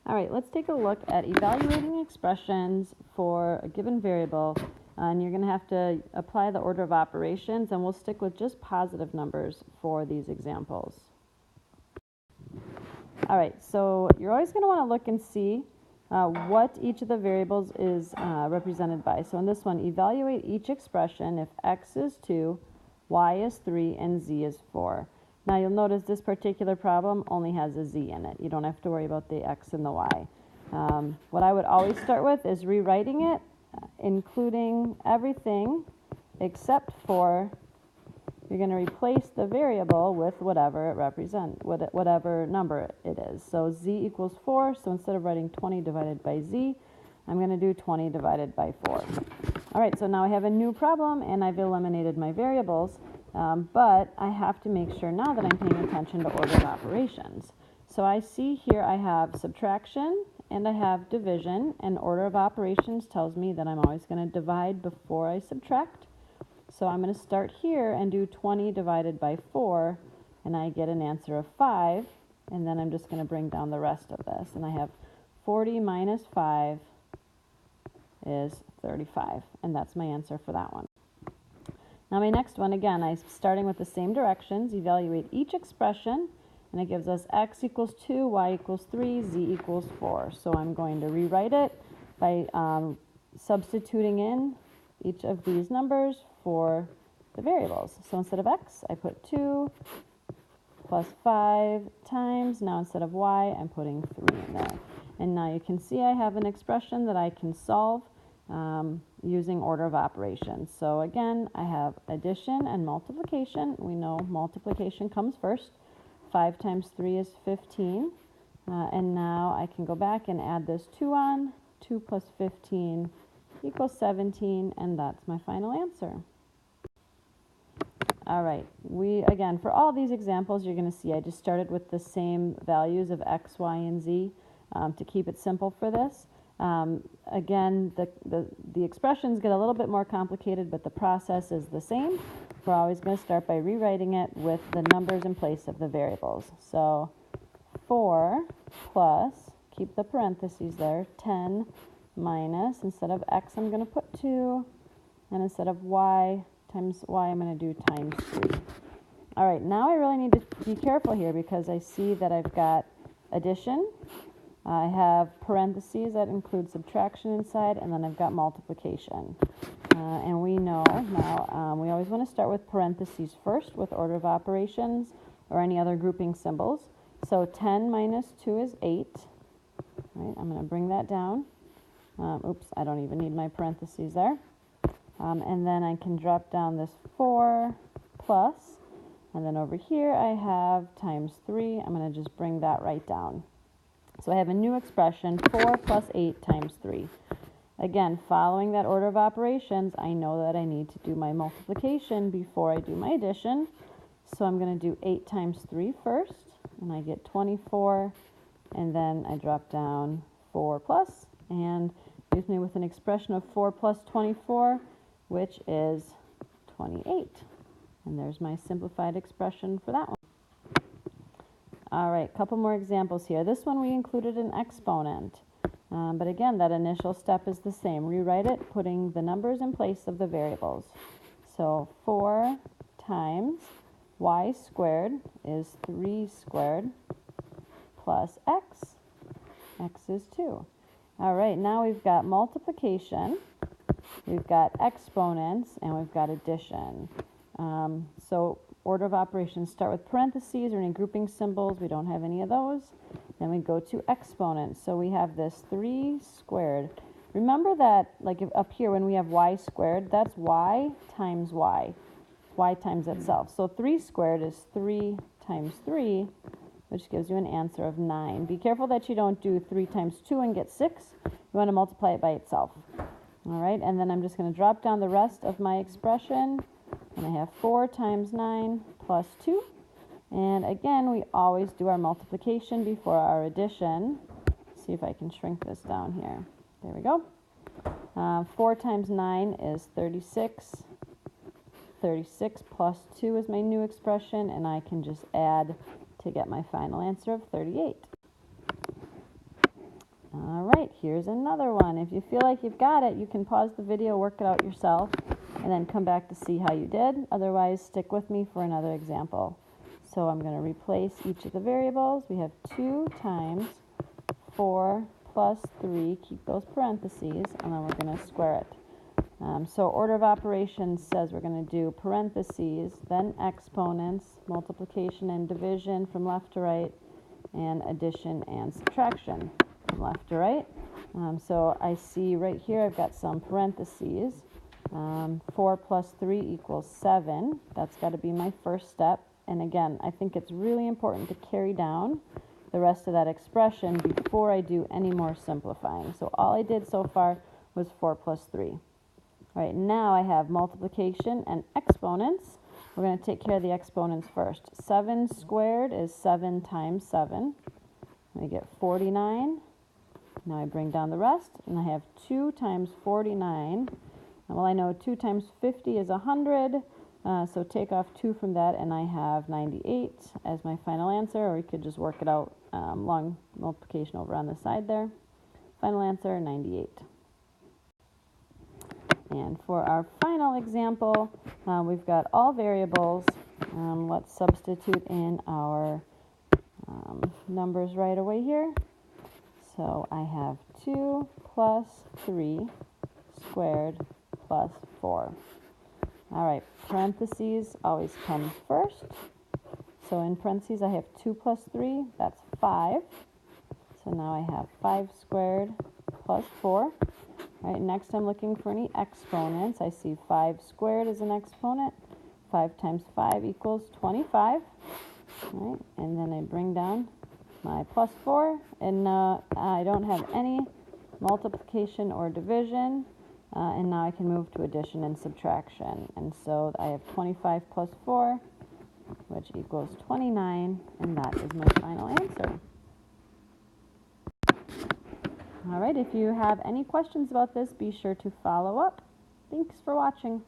All right, let's take a look at evaluating expressions for a given variable. And you're going to have to apply the order of operations, and we'll stick with just positive numbers for these examples. All right, so you're always going to want to look and see what each of the variables is represented by. So in this one, evaluate each expression if x is 2, y is 3, and z is 4. Now you'll notice this particular problem only has a z in it. You don't have to worry about the x and the y. What I would always start with is rewriting it, including everything except for you're going to replace the variable with whatever it represents, whatever number it is. So z equals 4, so instead of writing 20 divided by z, I'm going to do 20 divided by 4. All right, so now I have a new problem, and I've eliminated my variables, but I have to make sure now that I'm paying attention to order of operations. So I see here I have subtraction, and I have division, and order of operations tells me that I'm always going to divide before I subtract. So I'm going to start here and do 20 divided by 4, and I get an answer of 5, and then I'm just going to bring down the rest of this, and I have 40 minus 5 is 35, and that's my answer for that one. Now my next one, again, I'm starting with the same directions, evaluate each expression, and it gives us x equals 2, y equals 3, z equals 4. So I'm going to rewrite it by substituting in each of these numbers for the variables. So instead of x, I put 2 plus 5 times, now instead of y, I'm putting 3 in there. And now you can see I have an expression that I can solve using order of operations. So again, I have addition and multiplication. We know multiplication comes first. 5 times 3 is 15. And now I can go back and add this 2 on. 2 plus 15 equals 17, and that's my final answer. All right, again, for all these examples, you're going to see I just started with the same values of x, y, and z to keep it simple for this. Again, the expressions get a little bit more complicated, but the process is the same. We're always going to start by rewriting it with the numbers in place of the variables. So 4 plus, keep the parentheses there, 10 minus, instead of x, I'm going to put 2, and instead of y times y, I'm going to do times 3. All right, now I really need to be careful here because I see that I've got addition. I have parentheses that include subtraction inside, and then I've got multiplication. And we know now we always want to start with parentheses first with order of operations or any other grouping symbols. So 10 minus 2 is 8. All right, I'm going to bring that down. Oops, I don't even need my parentheses there. And then I can drop down this 4 plus, and then over here I have times 3. I'm going to just bring that right down. So I have a new expression, 4 plus 8 times 3. Again, following that order of operations, I know that I need to do my multiplication before I do my addition. So I'm going to do 8 times 3 first, and I get 24, and then I drop down 4 plus, and leaves me with an expression of 4 plus 24, which is 28. And there's my simplified expression for that one. All right, a couple more examples here. This one we included an exponent. But again, that initial step is the same. Rewrite it, putting the numbers in place of the variables. So 4 times y squared is 3 squared plus x. X is 2. All right, now we've got multiplication, we've got exponents, and we've got addition. So order of operations start with parentheses or any grouping symbols. We don't have any of those. Then we go to exponents. So we have this 3 squared. Remember that, like up here when we have y squared, that's y times y times itself. So 3 squared is 3 times 3, which gives you an answer of 9. Be careful that you don't do 3 times 2 and get 6. You want to multiply it by itself. All right, and then I'm just going to drop down the rest of my expression, and I have 4 times 9 plus 2. And again, we always do our multiplication before our addition. Let's see if I can shrink this down here. There we go. 4 times 9 is 36. 36 plus 2 is my new expression, and I can just add to get my final answer of 38. All right, here's another one. If you feel like you've got it, you can pause the video, work it out yourself, and then come back to see how you did. Otherwise, stick with me for another example. So I'm going to replace each of the variables. We have 2 times 4 plus 3, keep those parentheses, and then we're going to square it. So order of operations says we're going to do parentheses, then exponents, multiplication and division from left to right, and addition and subtraction from left to right. So I see right here I've got some parentheses. 4 plus 3 equals 7. That's got to be my first step. And again, I think it's really important to carry down the rest of that expression before I do any more simplifying. So all I did so far was 4 plus 3. All right, now I have multiplication and exponents. We're going to take care of the exponents first. 7 squared is 7 times 7. I get 49. Now I bring down the rest, and I have 2 times 49. Well, I know 2 times 50 is 100, so take off 2 from that, and I have 98 as my final answer, or you could just work it out, long multiplication over on the side there. Final answer, 98. And for our final example, we've got all variables. Let's substitute in our numbers right away here. So I have 2 plus 3 squared plus 4. All right, parentheses always come first. So in parentheses, I have 2 plus 3, that's 5. So now I have 5 squared plus 4. All right, next I'm looking for any exponents. I see 5 squared as an exponent. 5 times 5 equals 25. All right, and then I bring down my plus 4, and I don't have any multiplication or division, and now I can move to addition and subtraction. And so I have 25 plus 4, which equals 29, and that is my final answer. All right, if you have any questions about this, be sure to follow up. Thanks for watching.